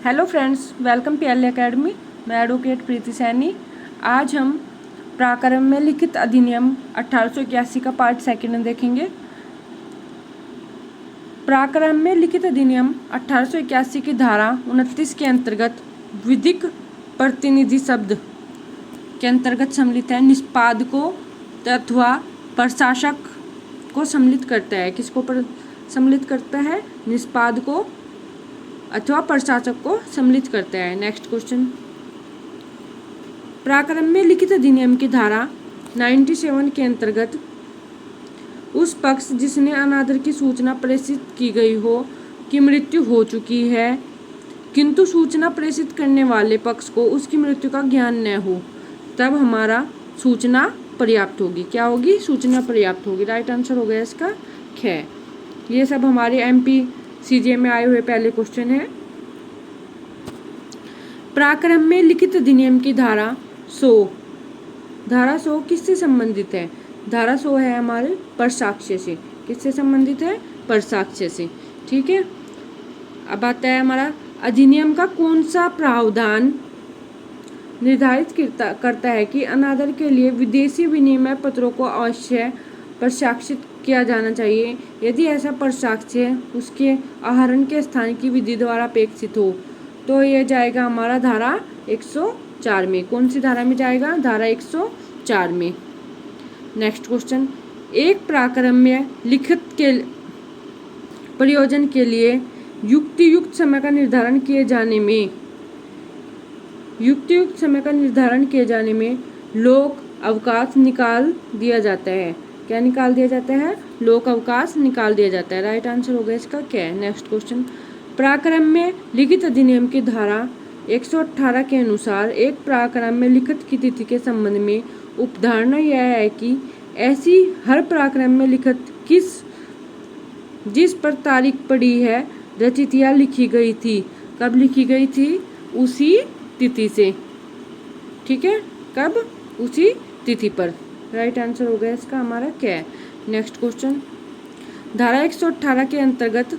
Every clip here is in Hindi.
Hello friends, welcome PLA academy. मैं एडवोकेट प्रीति सैनी। आज हम प्राक्रम में लिखित अधिनियम 1881 का पार्ट सेकंड देखेंगे। प्राक्रम में लिखित अधिनियम 1881 की धारा 29 के अंतर्गत विधिक प्रतिनिधि शब्द के अंतर्गत सम्मिलित है निष्पादकों अथवा प्रशासक को सम्मिलित करता है। किसको सम्मिलित करता है? निष्पादकों अथवा प्रशासक को सम्मिलित करता है। नेक्स्ट क्वेश्चन, प्राक्रम में लिखित अधिनियम की धारा 97 के अंतर्गत उस पक्ष जिसने अनादर की सूचना प्रेषित की गई हो की मृत्यु हो चुकी है किंतु सूचना प्रेषित करने वाले पक्ष को उसकी मृत्यु का ज्ञान न हो, तब हमारा सूचना पर्याप्त होगी। क्या होगी? सूचना पर्याप्त होगी। राइट आंसर हो गया इसका ख। ये सब हमारे एमपी सीजे में आए हुए पहले क्वेश्चन है। प्राक्रम में लिखित अधिनियम की धारा 100 किससे संबंधित है? धारा 100 है हमारे परसाक्ष्य से। किससे संबंधित है? परसाक्ष्य से। ठीक है। अब आता है हमारा अधिनियम का कौन सा प्रावधान निर्धारित करता है कि अनादर के लिए विदेशी विनिमय पत्रों को अवश्य प्रसाक्षित किया जाना चाहिए यदि ऐसा प्रसाक्ष्य उसके आहरण के स्थान की विधि द्वारा अपेक्षित हो। तो यह जाएगा हमारा धारा 104 में। कौन सी धारा में जाएगा? धारा 104 में। नेक्स्ट क्वेश्चन, एक प्राक्रम में लिखित के प्रयोजन के लिए युक्त समय का निर्धारण किए जाने में लोक अवकाश निकाल दिया जाता है। क्या निकाल दिया जाता है? लोक अवकाश निकाल दिया जाता है। राइट आंसर हो गया इसका क्या? नेक्स्ट क्वेश्चन, प्राक्रम में लिखित अधिनियम की धारा 118 के अनुसार एक प्राक्रम में लिखित की तिथि के संबंध में उपधारणा यह है कि ऐसी हर प्राक्रम में लिखित जिस पर तारीख पड़ी है रचित या लिखी गई थी। कब लिखी गई थी? उसी तिथि से। ठीक है, कब? उसी तिथि पर। राइट आंसर हो गया इसका हमारा क्या? नेक्स्ट क्वेश्चन, धारा 118 के अंतर्गत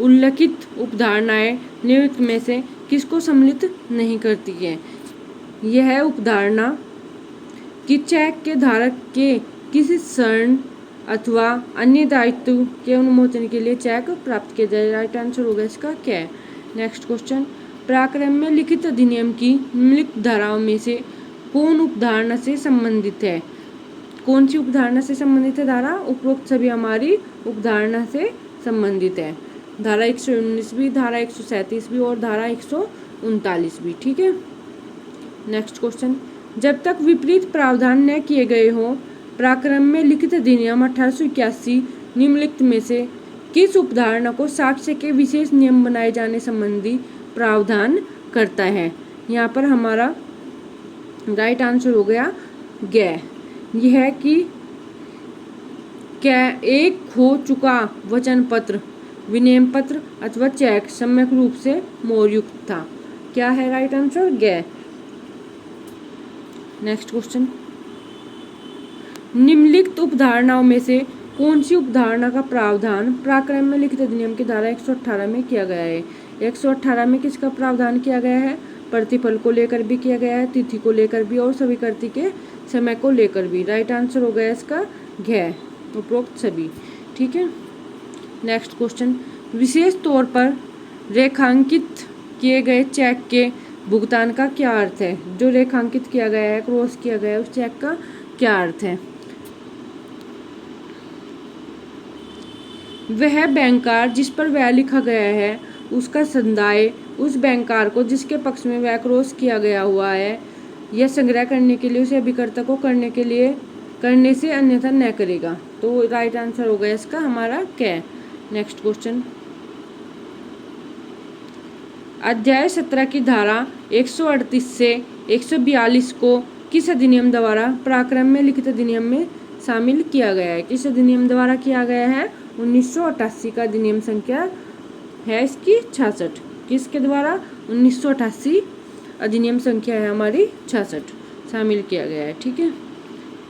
उल्लिखित उपधारणाएं निम्नलिखित में से किसको सम्मिलित नहीं करती है? यह उपधारणा कि चेक के धारक के किसी ऋण अथवा अन्य दायित्व के उन्मोचन के लिए चेक प्राप्त किया जाए। राइट आंसर होगा इसका क्या? नेक्स्ट क्वेश्चन, प्राक्रम में लिखित अधिनियम की निम्नलिखित धाराओं में से कौन उपधारणा से संबंधित है? कौन सी उपधारणा से संबंधित है धारा? उपरोक्त सभी हमारी उपधारणा से संबंधित है। धारा 119 भी, धारा 137 भी और धारा 139 भी। ठीक है। नेक्स्ट क्वेश्चन, जब तक विपरीत प्रावधान न किए गए हों प्राक्रम में लिखित अधिनियम 1881 निम्नलिखित में से किस उपधारणा को साक्ष्य के विशेष नियम बनाए जाने संबंधी प्रावधान करता है? यहाँ पर हमारा राइट आंसर हो गया ग। यह है कि क्या एक खो चुका वचन पत्र, विनिमय पत्र अथवा चेक सम्यक रूप से मोहरयुक्त था। क्या है राइट आंसर? ग। नेक्स्ट क्वेश्चन, निम्नलिखित उपधारणाओं में से कौन सी उपधारणा का प्रावधान प्राक्रम में लिखित अधिनियम की धारा 118 में किया गया है? 118 में किसका प्रावधान किया गया है? प्रतिफल को लेकर भी किया गया है, तिथि को लेकर भी और स्वीकृति के समय को लेकर भी। राइट आंसर हो गया इसका घ, उपरोक्त सभी। ठीक है। नेक्स्ट क्वेश्चन, विशेष तौर पर रेखांकित किए गए चेक के भुगतान का क्या अर्थ है? जो रेखांकित किया गया है, क्रॉस किया गया है, उस चेक का क्या अर्थ है? वह बैंकर जिस पर वह लिखा गया है उसका संदाय उस बैंकर को जिसके पक्ष में वह क्रॉस किया गया हुआ है यह संग्रह करने के लिए उसे अभिकर्ता को करने से अन्यथा न करेगा। तो राइट आंसर हो गया इसका हमारा क्या? नेक्स्ट क्वेश्चन, अध्याय 17 की धारा 138 से 142 को किस अधिनियम द्वारा प्राक्रम में लिखित अधिनियम में शामिल किया गया है? किस अधिनियम द्वारा किया गया है? 1988 का अधिनियम संख्या है इसकी 66। किसके द्वारा? 1988 अधिनियम संख्या है हमारी 66, शामिल किया गया है। ठीक है।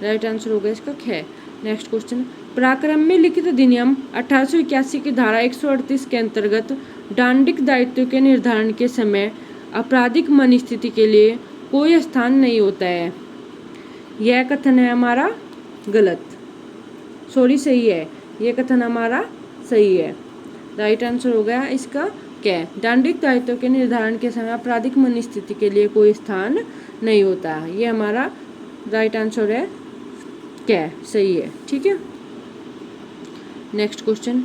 राइट आंसर होगा इसका ख। नेक्स्ट क्वेश्चन, प्राक्रम में लिखित अधिनियम 1881 की धारा 138 के अंतर्गत दंडिक दायित्व के निर्धारण के समय आपराधिक मनस्थिति के लिए कोई स्थान नहीं होता है। यह कथन है हमारा गलत, सही है, यह कथन हमारा सही है। राइट आंसर हो गया इसका क्या, दंडिक दायित्व के निर्धारण के समय आपराधिक मनस्थिति के लिए कोई स्थान नहीं होता। ये हमारा राइट आंसर है क्या, सही है। ठीक है, नेक्स्ट क्वेश्चन,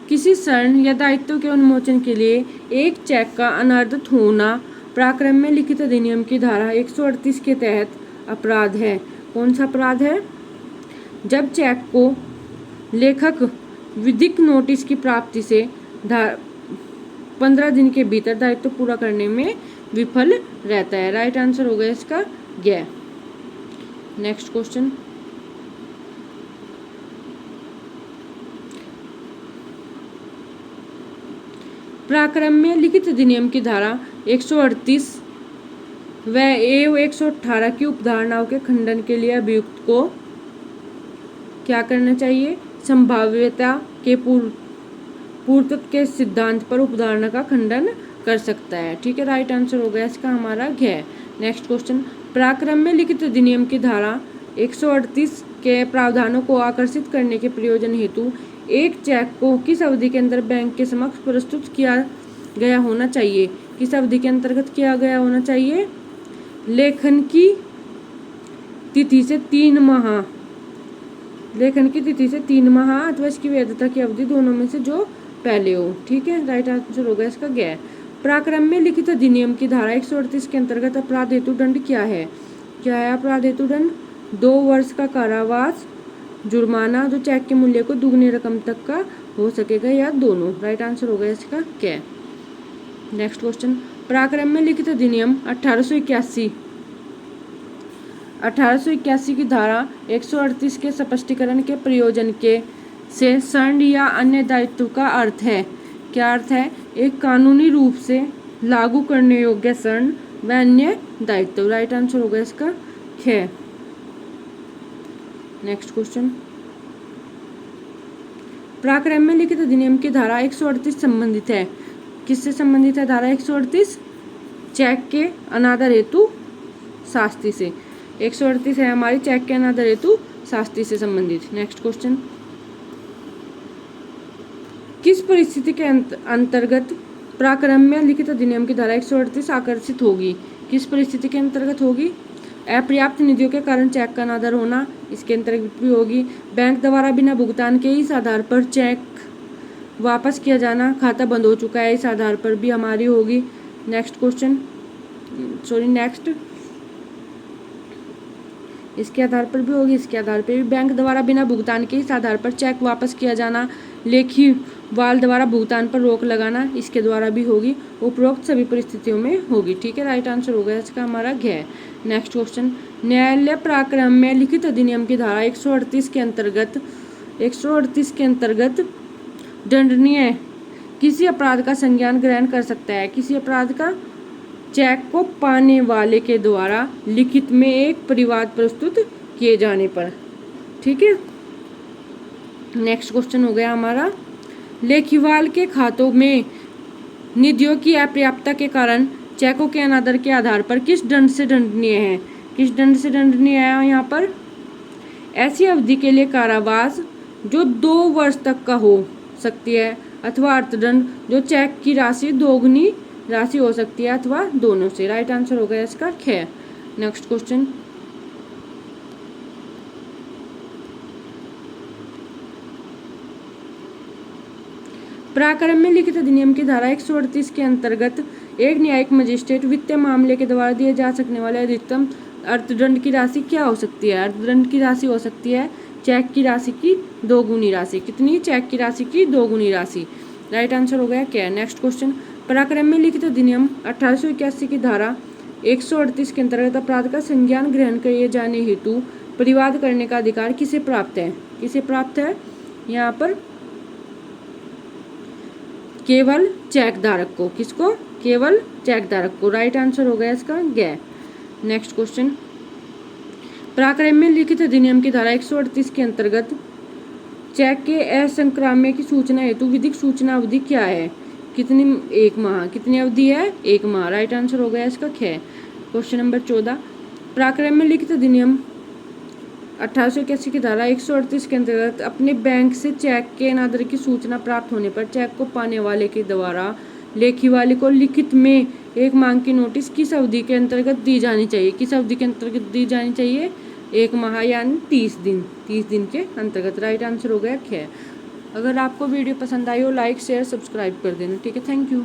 किसी शरण या दायित्व के उन्मोचन के लिए एक चेक का अनर्थित होना पराक्रम में लिखित अधिनियम की धारा 138 के तहत अपराध है। कौन सा अपराध है? जब चेक को लेखक विधिक नोटिस की प्राप्ति से 15 दिन के भीतर दायित्व पूरा करने में विफल रहता है। राइट आंसर हो गया इसका ग। नेक्स्ट क्वेश्चन, पराक्रम में लिखित अधिनियम की धारा 138 व 118 की उपधारणाओं के खंडन के लिए अभियुक्त को क्या करना चाहिए? संभाव्यता के पूर्वत्व के सिद्धांत पर उपधारणा का खंडन कर सकता है। ठीक है, राइट आंसर हो गया इसका हमारा घ। नेक्स्ट क्वेश्चन, पराक्रम में लिखित अधिनियम की धारा 138 के प्रावधानों को आकर्षित करने के प्रयोजन हेतु एक चेक को किस अवधि के अंदर बैंक के समक्ष प्रस्तुत किया गया होना चाहिए? किस अवधि के अंतर्गत किया गया होना चाहिए? लेखन की तिथि से 3 माह अथवा इसकी वैधता की अवधि दोनों में से जो पहले हो। ठीक है, राइट आंसर होगा इसका ग। पराक्रम में लिखित अधिनियम की धारा 138 के अंतर्गत अपराध हेतु दंड क्या है? क्या है अपराध हेतु दंड? 2 वर्ष का कारावास, जुर्माना जो चेक के मूल्य को दुगनी रकम तक का हो सकेगा, या दोनों। राइट आंसर होगा इसका क्या। नेक्स्ट क्वेश्चन, पराक्रम में लिखित अधिनियम 1881 की धारा 138 के स्पष्टीकरण के प्रयोजन के से शरण या अन्य दायित्व का अर्थ है। क्या अर्थ है? एक कानूनी रूप से लागू करने योग्य शरण व अन्य दायित्व। राइट आंसर होगा इसका ख। नेक्स्ट क्वेश्चन, पराक्रम में लिखित अधिनियम की धारा 138 संबंधित है, किससे संबंधित है? धारा 138 चेक के अनादर हेतु शास्ति से। 138 है हमारी चेक के अनादर हेतु शास्ति से संबंधित। नेक्स्ट क्वेश्चन, किस परिस्थिति के अंतर्गत पराक्रम में लिखित अधिनियम की धारा 138 आकर्षित होगी? किस परिस्थिति के अंतर्गत होगी? अपर्याप्त निधियों के कारण चेक का अनादर होना, इसके अंतर्गत भी होगी। बैंक द्वारा बिना भुगतान के इस आधार पर चेक वापस किया जाना, खाता बंद हो चुका है, इस आधार पर भी हमारी होगी। नेक्स्ट इसके आधार पर भी होगी, इसके आधार पर भी। बैंक द्वारा बिना भुगतान के इस आधार पर चेक वापस किया जाना, लेखी वाल द्वारा भुगतान पर रोक लगाना, इसके द्वारा भी होगी। उपरोक्त सभी परिस्थितियों में होगी। ठीक है, राइट आंसर हो गया इसका हमारा घ। नेक्स्ट क्वेश्चन, न्यायालय पराक्रम में लिखित अधिनियम की धारा 138 के अंतर्गत दंडनीय किसी अपराध का संज्ञान ग्रहण कर सकता है? किसी अपराध का चेक को पाने वाले के द्वारा लिखित में एक परिवाद प्रस्तुत किए जाने पर। ठीक है, नेक्स्ट क्वेश्चन हो गया हमारा, लेखीवाल के खातों में निधियों की अपर्याप्तता के कारण चेकों के अनादर के आधार पर किस दंड से दंडनीय है? किस दंड से दंडनीय है यहाँ पर? ऐसी अवधि के लिए कारावास जो 2 वर्ष तक का हो सकती है, अथवा अर्थदंड जो चेक की राशि दोगुनी राशि हो सकती है, अथवा दोनों से। राइट आंसर हो गया इसका ख। नेक्स्ट क्वेश्चन, पराक्रम में लिखित अधिनियम की धारा 138 के अंतर्गत एक न्यायिक मजिस्ट्रेट वित्तीय मामले के द्वारा दिए जा सकने वाले अधिकतम अर्थदंड की राशि क्या हो सकती है? अर्थदंड की राशि हो सकती है चेक की राशि की 2 गुनी राशि। कितनी? चेक की राशि की 2 गुनी राशि। राइट आंसर हो गया क्या। नेक्स्ट क्वेश्चन, पराक्रम में लिखित अधिनियम 1881 की धारा 138 के अंतर्गत अपराध का संज्ञान ग्रहण किए जाने हेतु परिवाद करने का अधिकार किसे प्राप्त है? किसे प्राप्त है यहाँ पर? केवल चेक धारक को। किसको? केवल चेक धारक को। राइट आंसर हो गया इसका ग। नेक्स्ट क्वेश्चन, पराक्रम में लिखित अधिनियम की धारा 138 के अंतर्गत चेक के असंक्राम्य की सूचना हेतु विधिक सूचना अवधि क्या है? कितनी? 1 माह। कितनी अवधि है? 1 माह। राइट आंसर हो गया इसका ख। क्वेश्चन नंबर 14, पराक्रम में लिखित अधिनियम 1881 की धारा 138 के अंतर्गत अपने बैंक से चेक के अनादर की सूचना प्राप्त होने पर चेक को पाने वाले के द्वारा लेखी वाले को लिखित में एक मांग की नोटिस किस अवधि के अंतर्गत दी जानी चाहिए? किस अवधि के अंतर्गत दी जानी चाहिए? 1 माह यानी 30 दिन। 30 दिन के अंतर्गत। राइट आंसर हो गया ख। अगर आपको वीडियो पसंद आई हो लाइक शेयर सब्सक्राइब कर देना। ठीक है, थैंक यू।